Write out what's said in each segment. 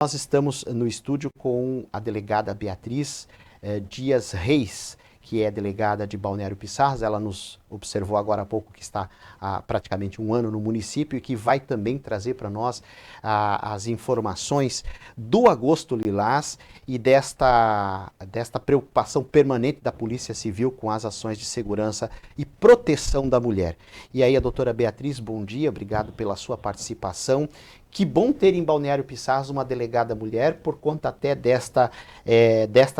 Nós estamos no estúdio com a delegada Beatriz Dias Reis, que é delegada de Balneário Pissarras. Ela nos observou agora há pouco que está há praticamente um ano no município e que vai também trazer para nós as informações do Agosto Lilás e desta preocupação permanente da Polícia Civil com as ações de segurança e proteção da mulher. E aí, a doutora Beatriz, bom dia, obrigado pela sua participação. Que bom ter em Balneário Pissarras uma delegada mulher, por conta até desta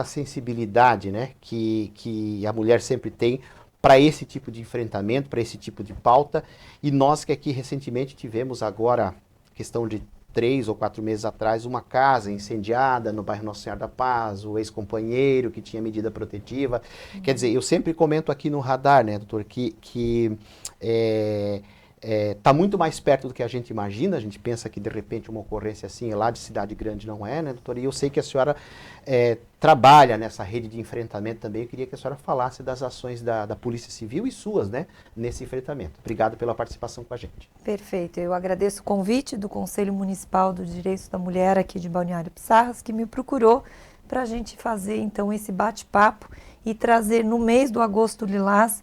sensibilidade, né, que a mulher sempre tem para esse tipo de enfrentamento, para esse tipo de pauta. E nós que aqui recentemente tivemos agora, questão de 3 ou 4 meses atrás, uma casa incendiada no bairro Nossa Senhora da Paz, o ex-companheiro que tinha medida protetiva. Quer dizer, eu sempre comento aqui no radar, né, doutor, que está muito mais perto do que a gente imagina. A gente pensa que de repente uma ocorrência assim lá de cidade grande não é, né, doutora? E eu sei que a senhora trabalha nessa rede de enfrentamento também. Eu queria que a senhora falasse das ações da Polícia Civil e suas, né, nesse enfrentamento. Obrigado pela participação com a gente. Perfeito. Eu agradeço o convite do Conselho Municipal dos Direitos da Mulher aqui de Balneário Pissarras, que me procurou para a gente fazer então esse bate-papo e trazer no mês do Agosto Lilás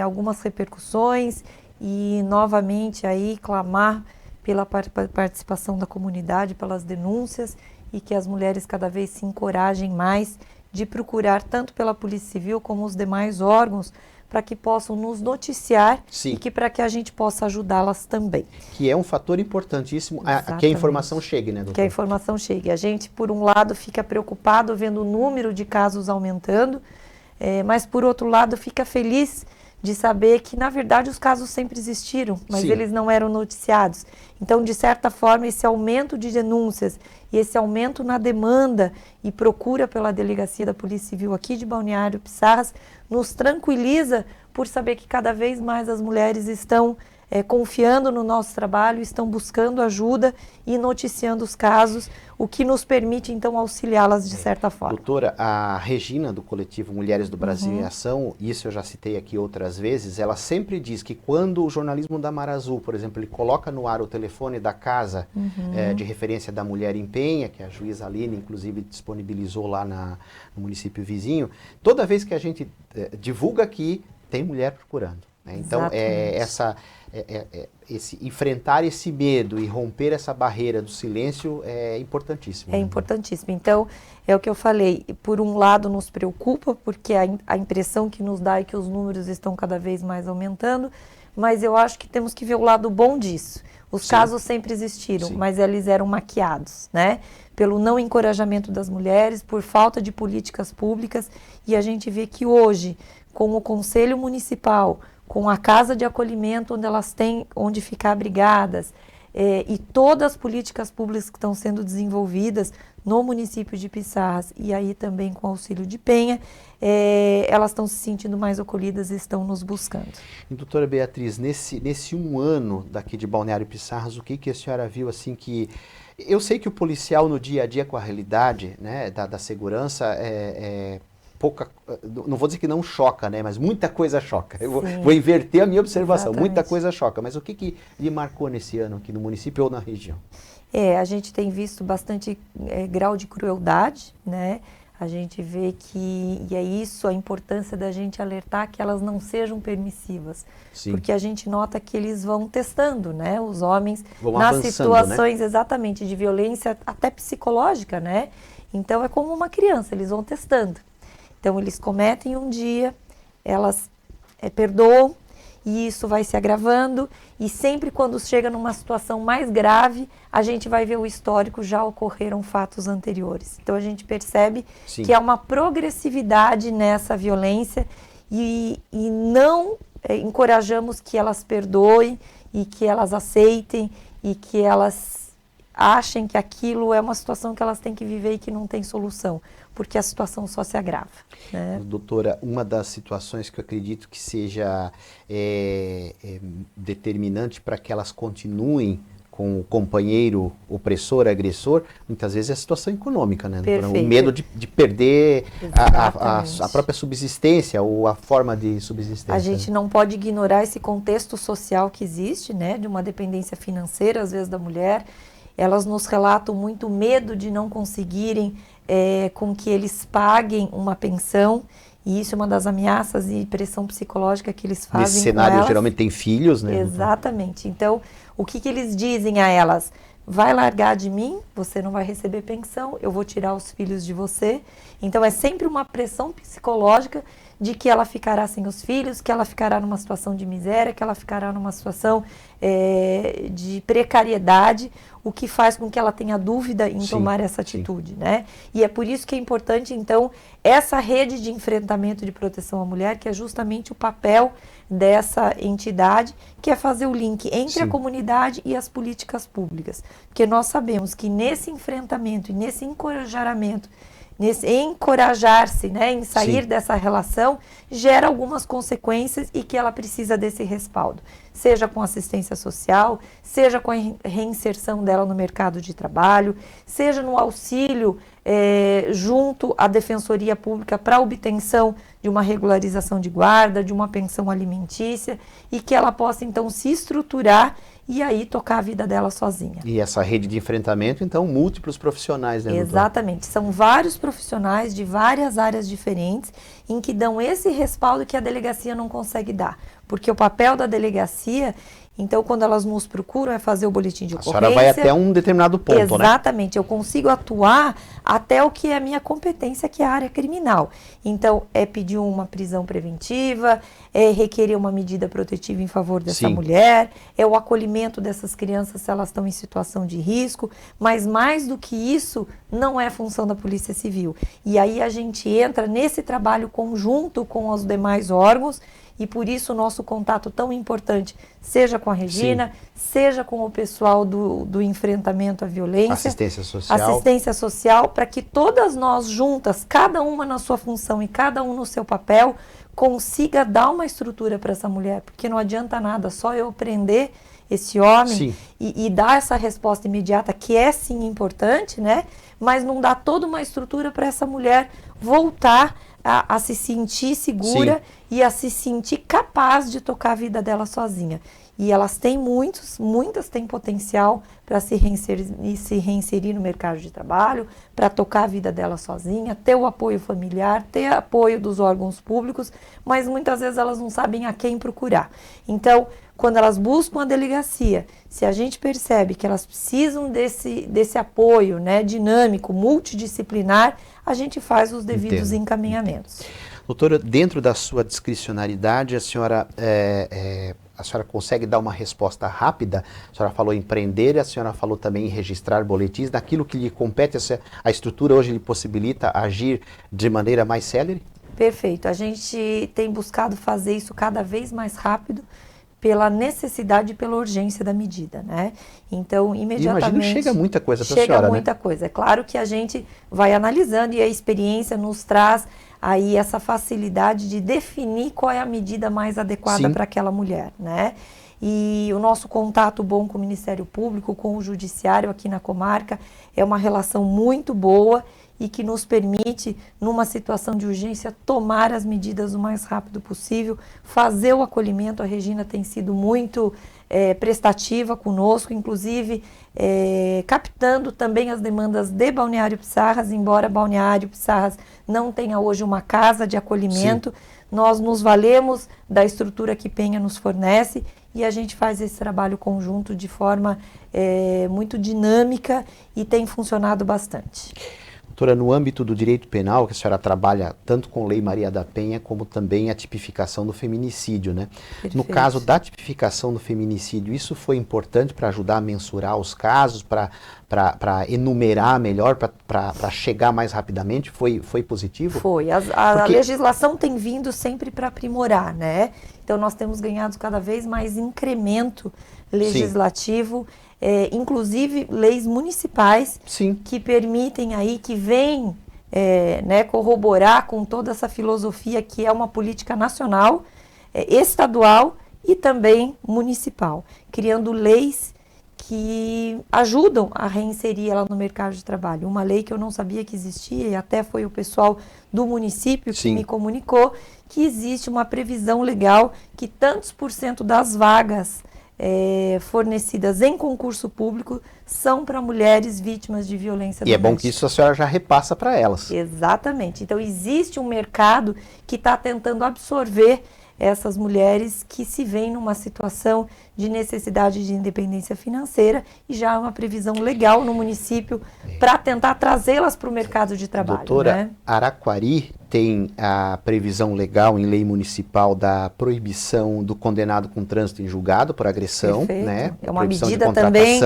algumas repercussões e novamente aí clamar pela participação da comunidade, pelas denúncias, e que as mulheres cada vez se encorajem mais de procurar tanto pela Polícia Civil como os demais órgãos para que possam nos noticiar. Sim. E para que a gente possa ajudá-las também. Que é um fator importantíssimo, que a informação chegue, né, doutor? Que a informação chegue. A gente, por um lado, fica preocupado vendo o número de casos aumentando, mas por outro lado fica feliz de saber que, na verdade, os casos sempre existiram, mas Sim. eles não eram noticiados. Então, de certa forma, esse aumento de denúncias e esse aumento na demanda e procura pela Delegacia da Polícia Civil aqui de Balneário Pissarras nos tranquiliza por saber que cada vez mais as mulheres estão confiando no nosso trabalho, estão buscando ajuda e noticiando os casos, o que nos permite, então, auxiliá-las de certa forma. Doutora, a Regina, do coletivo Mulheres do Brasil em Ação, isso eu já citei aqui outras vezes, ela sempre diz que quando o jornalismo da Mar Azul, por exemplo, ele coloca no ar o telefone da casa de referência da mulher em Penha, que a juíza Aline, inclusive, disponibilizou lá no município vizinho, toda vez que a gente divulga aqui, tem mulher procurando. Então, enfrentar esse medo e romper essa barreira do silêncio é importantíssimo. É importantíssimo. Então, é o que eu falei, por um lado nos preocupa, porque a impressão que nos dá é que os números estão cada vez mais aumentando, mas eu acho que temos que ver o lado bom disso. Os casos sempre existiram, mas eles eram maquiados, né? Pelo não encorajamento das mulheres, por falta de políticas públicas, e a gente vê que hoje, com o Conselho Municipal, com a casa de acolhimento onde elas têm onde ficar abrigadas, e todas as políticas públicas que estão sendo desenvolvidas no município de Pissarras e aí também com auxílio de Penha, elas estão se sentindo mais acolhidas e estão nos buscando. E, doutora Beatriz, nesse um ano daqui de Balneário Pissarras, o que a senhora viu assim que... Eu sei que o policial no dia a dia com a realidade, né, da segurança pouca, não vou dizer que não choca, né, mas muita coisa choca. Eu vou inverter a minha observação. Exatamente. Muita coisa choca. Mas o que lhe marcou nesse ano aqui no município ou na região? A gente tem visto bastante grau de crueldade, né? A gente vê que, e é isso a importância da gente alertar que elas não sejam permissivas. Sim. Porque a gente nota que eles vão testando, né? Os homens nas situações, né? Exatamente, de violência até psicológica, né? Então é como uma criança, eles vão testando. Então, eles cometem um dia, elas perdoam, e isso vai se agravando, e sempre quando chega numa situação mais grave, a gente vai ver o histórico, já ocorreram fatos anteriores. Então, a gente percebe que há uma progressividade nessa violência, e não encorajamos que elas perdoem, e que elas aceitem, e que elas achem que aquilo é uma situação que elas têm que viver e que não tem solução, porque a situação só se agrava. Né? Doutora, uma das situações que eu acredito que seja determinante para que elas continuem com o companheiro opressor, agressor, muitas vezes é a situação econômica, né? O medo de perder a própria subsistência ou a forma de subsistência. A gente não pode ignorar esse contexto social que existe, né? De uma dependência financeira, às vezes, da mulher. elas nos relatam muito medo de não conseguirem com que eles paguem uma pensão, e isso é uma das ameaças e pressão psicológica que eles fazem. Nesse cenário, geralmente tem filhos, né? Exatamente. Então, o que eles dizem a elas? Vai largar de mim, você não vai receber pensão, eu vou tirar os filhos de você. Então, é sempre uma pressão psicológica de que ela ficará sem os filhos, que ela ficará numa situação de miséria, que ela ficará numa situação de precariedade, o que faz com que ela tenha dúvida em tomar essa atitude, né? E é por isso que é importante, então, essa rede de enfrentamento de proteção à mulher, que é justamente o papel dessa entidade, que é fazer o link entre a comunidade e as políticas públicas. Porque nós sabemos que nesse enfrentamento e nesse encorajamento, nesse encorajar-se, né, em sair dessa relação, gera algumas consequências e que ela precisa desse respaldo. Seja com assistência social, seja com a reinserção dela no mercado de trabalho, seja no auxílio junto à Defensoria Pública para obtenção de uma regularização de guarda, de uma pensão alimentícia, e que ela possa então se estruturar e aí tocar a vida dela sozinha. E essa rede de enfrentamento, então, múltiplos profissionais, né, doutor? Exatamente, são vários profissionais de várias áreas diferentes em que dão esse respaldo que a delegacia não consegue dar. Porque o papel da delegacia, então, quando elas nos procuram, é fazer o boletim de ocorrência. A senhora vai até um determinado ponto, né? Exatamente, eu consigo atuar até o que é a minha competência, que é a área criminal. Então, é pedir uma prisão preventiva, é requerer uma medida protetiva em favor dessa mulher, é o acolhimento dessas crianças se elas estão em situação de risco, mas mais do que isso, não é função da Polícia Civil. E aí a gente entra nesse trabalho conjunto com os demais órgãos, e por isso o nosso contato tão importante, seja com a Regina, seja com o pessoal do enfrentamento à violência. Assistência social, para que todas nós juntas, cada uma na sua função e cada um no seu papel, consiga dar uma estrutura para essa mulher. Porque não adianta nada, só eu prender esse homem e dar essa resposta imediata, que é sim importante, né? Mas não dá toda uma estrutura para essa mulher voltar a se sentir segura e a se sentir capaz de tocar a vida dela sozinha. E elas têm muitas têm potencial para se reinserir no mercado de trabalho, para tocar a vida dela sozinha, ter o apoio familiar, ter apoio dos órgãos públicos, mas muitas vezes elas não sabem a quem procurar. Então, quando elas buscam a delegacia, se a gente percebe que elas precisam desse apoio, né, dinâmico, multidisciplinar, a gente faz os devidos encaminhamentos. Doutora, dentro da sua discricionariedade, a senhora consegue dar uma resposta rápida? A senhora falou em prender, a senhora falou também em registrar boletins. Daquilo que lhe compete, a estrutura hoje lhe possibilita agir de maneira mais célere? Perfeito. A gente tem buscado fazer isso cada vez mais rápido, pela necessidade e pela urgência da medida, né? Então, imediatamente... Imagino que chega muita coisa para a senhora, Chega muita coisa. É claro que a gente vai analisando e a experiência nos traz aí essa facilidade de definir qual é a medida mais adequada para aquela mulher, né? E o nosso contato bom com o Ministério Público, com o Judiciário aqui na comarca, é uma relação muito boa e que nos permite, numa situação de urgência, tomar as medidas o mais rápido possível, fazer o acolhimento. A Regina tem sido muito prestativa conosco, inclusive captando também as demandas de Balneário Pissarras, embora Balneário Pissarras não tenha hoje uma casa de acolhimento, nós nos valemos da estrutura que Penha nos fornece e a gente faz esse trabalho conjunto de forma muito dinâmica e tem funcionado bastante. Doutora, no âmbito do direito penal, que a senhora trabalha tanto com Lei Maria da Penha, como também a tipificação do feminicídio, né? Perfeito. No caso da tipificação do feminicídio, isso foi importante para ajudar a mensurar os casos, para enumerar melhor, para chegar mais rapidamente? Foi positivo? Foi. A legislação tem vindo sempre para aprimorar, né? Então, nós temos ganhado cada vez mais incremento legislativo, inclusive leis municipais que permitem aí, que vêm corroborar com toda essa filosofia que é uma política nacional, estadual e também municipal, criando leis que ajudam a reinserir ela no mercado de trabalho. Uma lei que eu não sabia que existia, e até foi o pessoal do município que me comunicou, que existe uma previsão legal que tantos por cento das vagas fornecidas em concurso público são para mulheres vítimas de violência doméstica. E é bom que isso a senhora já repassa para elas. Exatamente. Então, existe um mercado que está tentando absorver essas mulheres que se veem numa situação de necessidade de independência financeira e já há uma previsão legal no município para tentar trazê-las para o mercado de trabalho. Doutora, né? Araquari tem a previsão legal em lei municipal da proibição do condenado com trânsito em julgado por agressão, Perfeito. né? É uma Proibição de medida também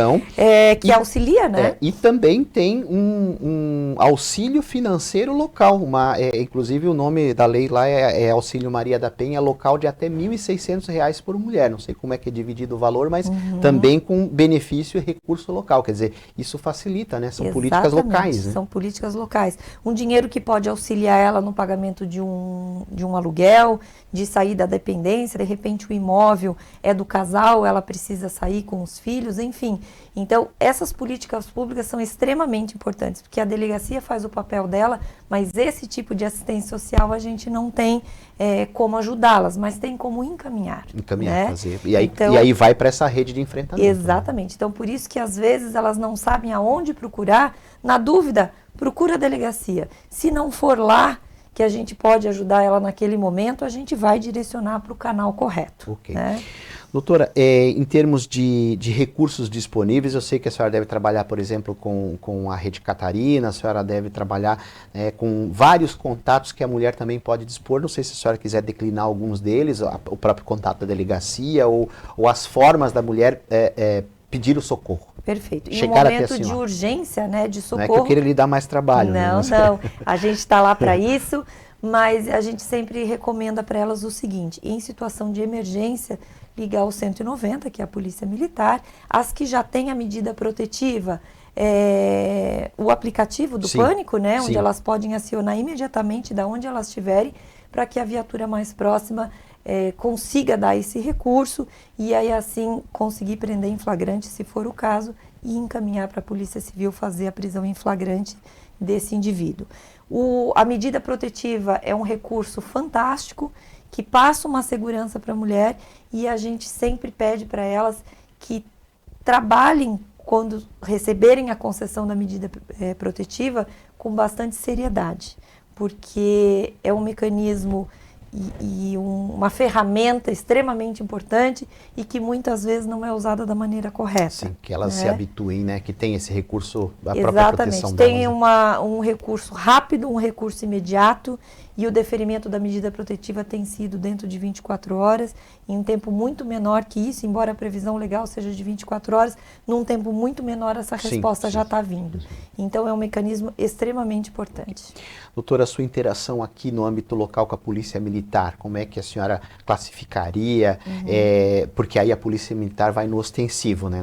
que auxilia, né? E também tem um auxílio financeiro local. Inclusive o nome da lei lá é Auxílio Maria da Penha, local de até R$ 1.600 por mulher. Não sei como é que é dividido o valor, mas também com benefício e recurso local. Quer dizer, isso facilita, né? São políticas locais. Né? São políticas locais. Um dinheiro que pode auxiliar ela no pagamento de um aluguel, de sair da dependência, de repente o imóvel é do casal, ela precisa sair com os filhos, enfim. Então, essas políticas públicas são extremamente importantes, porque a delegacia faz o papel dela, mas esse tipo de assistência social a gente não tem como ajudá-las, mas tem como encaminhar. Encaminhar, né? Fazer. E aí vai para essa rede de enfrentamento. Exatamente. Né? Então, por isso que às vezes elas não sabem aonde procurar. Na dúvida, procura a delegacia. Se não for lá que a gente pode ajudar ela naquele momento, a gente vai direcionar para o canal correto. Ok. Né? Doutora, em termos de recursos disponíveis, eu sei que a senhora deve trabalhar, por exemplo, com a Rede Catarina, a senhora deve trabalhar com vários contatos que a mulher também pode dispor. Não sei se a senhora quiser declinar alguns deles, o próprio contato da delegacia ou as formas da mulher pedir o socorro. Perfeito. Em Chegar um momento de urgência, né, de socorro... Não é que eu queira lhe dar mais trabalho. Não, não. A gente está lá para isso, mas a gente sempre recomenda para elas o seguinte, em situação de emergência, ligar o 190, que é a Polícia Militar, as que já têm a medida protetiva, o aplicativo do Pânico, né, onde elas podem acionar imediatamente da onde elas estiverem, para que a viatura mais próxima consiga dar esse recurso e aí assim conseguir prender em flagrante, se for o caso, e encaminhar para a Polícia Civil fazer a prisão em flagrante desse indivíduo. A medida protetiva é um recurso fantástico que passa uma segurança para a mulher e a gente sempre pede para elas que trabalhem quando receberem a concessão da medida protetiva com bastante seriedade, porque é um mecanismo e uma ferramenta extremamente importante e que muitas vezes não é usada da maneira correta. Sim, que elas se habituem, né? Que tem esse recurso da própria proteção delas. Tem um recurso rápido, um recurso imediato e o deferimento da medida protetiva tem sido dentro de 24 horas, em um tempo muito menor que isso, embora a previsão legal seja de 24 horas, num tempo muito menor essa resposta já está vindo. Então é um mecanismo extremamente importante. Doutora, a sua interação aqui no âmbito local com a Polícia Militar, como é que a senhora classificaria? Porque aí a Polícia Militar vai no ostensivo, né?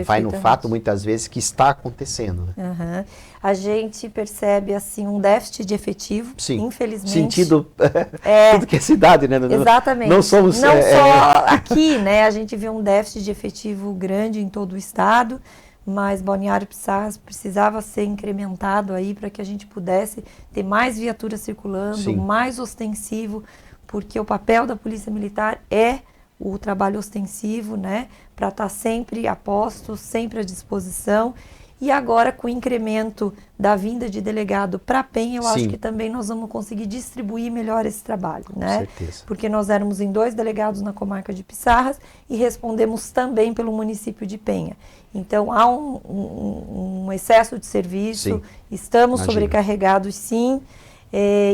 Vai no fato, muitas vezes, que está acontecendo. Né? A gente percebe, assim, um déficit de efetivo, infelizmente. Sentido tudo que é cidade, né? Exatamente. Não somos... Não só aqui, né? A gente vê um déficit de efetivo grande em todo o estado, mas Balneário Pissarras precisava ser incrementado aí para que a gente pudesse ter mais viaturas circulando, mais ostensivo, porque o papel da Polícia Militar é o trabalho ostensivo, né? Para estar sempre a posto, sempre à disposição. E agora, com o incremento da vinda de delegado para a Penha, eu acho que também nós vamos conseguir distribuir melhor esse trabalho, né? Com certeza. Porque nós éramos em 2 delegados na comarca de Pissarras e respondemos também pelo município de Penha. Então, há um excesso de serviço, estamos sobrecarregados, sim.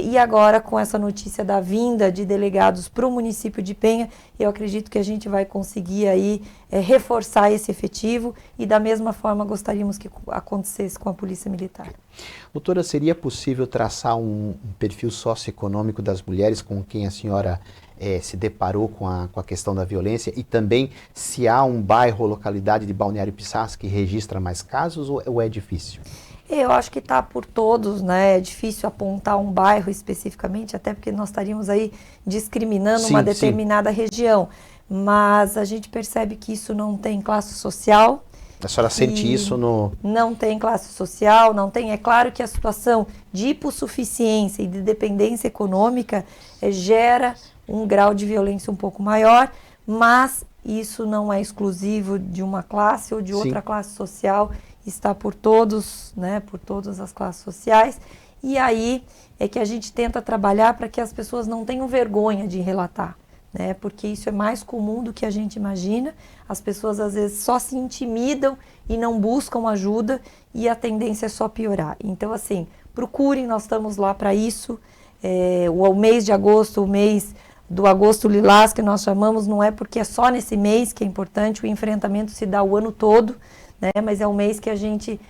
E agora, com essa notícia da vinda de delegados para o município de Penha, eu acredito que a gente vai conseguir aí reforçar esse efetivo e da mesma forma gostaríamos que acontecesse com a Polícia Militar. Doutora, seria possível traçar um perfil socioeconômico das mulheres com quem a senhora se deparou com a questão da violência e também se há um bairro ou localidade de Balneário Pissarras que registra mais casos ou é difícil? Eu acho que está por todos, né? É difícil apontar um bairro especificamente, até porque nós estaríamos aí discriminando uma determinada região. Mas a gente percebe que isso não tem classe social. A senhora sente isso no... Não tem classe social, não tem. É claro que a situação de hipossuficiência e de dependência econômica gera um grau de violência um pouco maior, mas isso não é exclusivo de uma classe ou de outra classe social, está por todos, né, por todas as classes sociais. E aí é que a gente tenta trabalhar para que as pessoas não tenham vergonha de relatar, né, porque isso é mais comum do que a gente imagina. As pessoas às vezes só se intimidam e não buscam ajuda e a tendência é só piorar. Então, assim, procurem, nós estamos lá para isso. O mês de agosto, o mês do agosto lilás que nós chamamos, não é porque é só nesse mês que é importante, o enfrentamento se dá o ano todo, né? Mas é um mês que a gente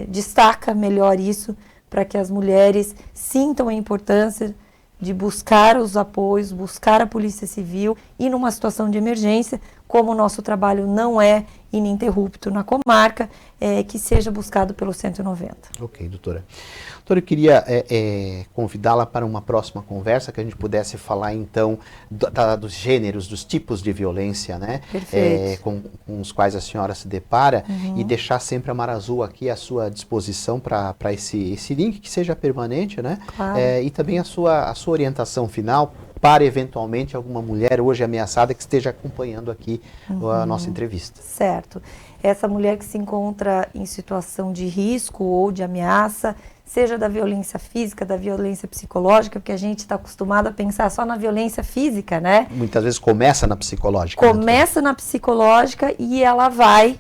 destaca melhor isso, para que as mulheres sintam a importância de buscar os apoios, buscar a Polícia Civil e numa situação de emergência, como o nosso trabalho não é ininterrupto na comarca, que seja buscado pelo 190. Ok, doutora. Doutora, eu queria convidá-la para uma próxima conversa, que a gente pudesse falar então dos gêneros, dos tipos de violência, né? Perfeito. Com os quais a senhora se depara, e deixar sempre a Mar Azul aqui à sua disposição para esse link que seja permanente, né? Claro. E também a sua orientação final para eventualmente alguma mulher hoje ameaçada que esteja acompanhando aqui a nossa entrevista. Certo. Essa mulher que se encontra em situação de risco ou de ameaça, seja da violência física, da violência psicológica, porque a gente está acostumado a pensar só na violência física, né? Muitas vezes começa na psicológica. Começa na psicológica e ela vai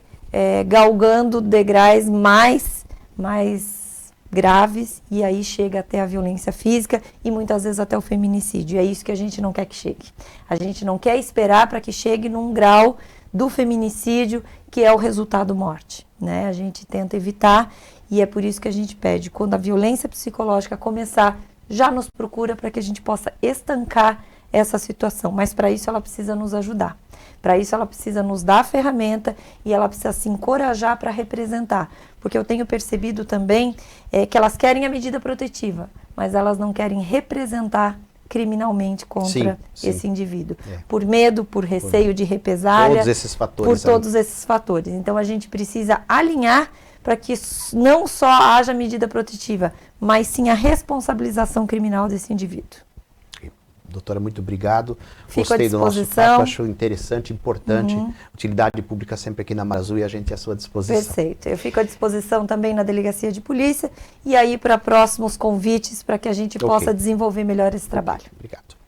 galgando degraus mais graves, e aí chega até a violência física e muitas vezes até o feminicídio. É isso que a gente não quer que chegue. A gente não quer esperar para que chegue num grau do feminicídio, que é o resultado morte, né? A gente tenta evitar, e é por isso que a gente pede, quando a violência psicológica começar, já nos procura para que a gente possa estancar essa situação. Mas para isso ela precisa nos ajudar. Para isso ela precisa nos dar a ferramenta e ela precisa se encorajar para representar. Porque eu tenho percebido também que elas querem a medida protetiva, mas elas não querem representar criminalmente contra esse indivíduo. Por medo, por receio de represália. Todos esses fatores. Por todos esses fatores. Então a gente precisa alinhar para que não só haja medida protetiva, mas sim a responsabilização criminal desse indivíduo. Doutora, muito obrigado. Fico Gostei à do nosso disposição. papo, acho interessante, importante. Utilidade pública sempre aqui na Mar Azul e a gente à sua disposição. Perfeito. Eu fico à disposição também na Delegacia de Polícia e aí para próximos convites para que a gente possa desenvolver melhor esse trabalho. Obrigado.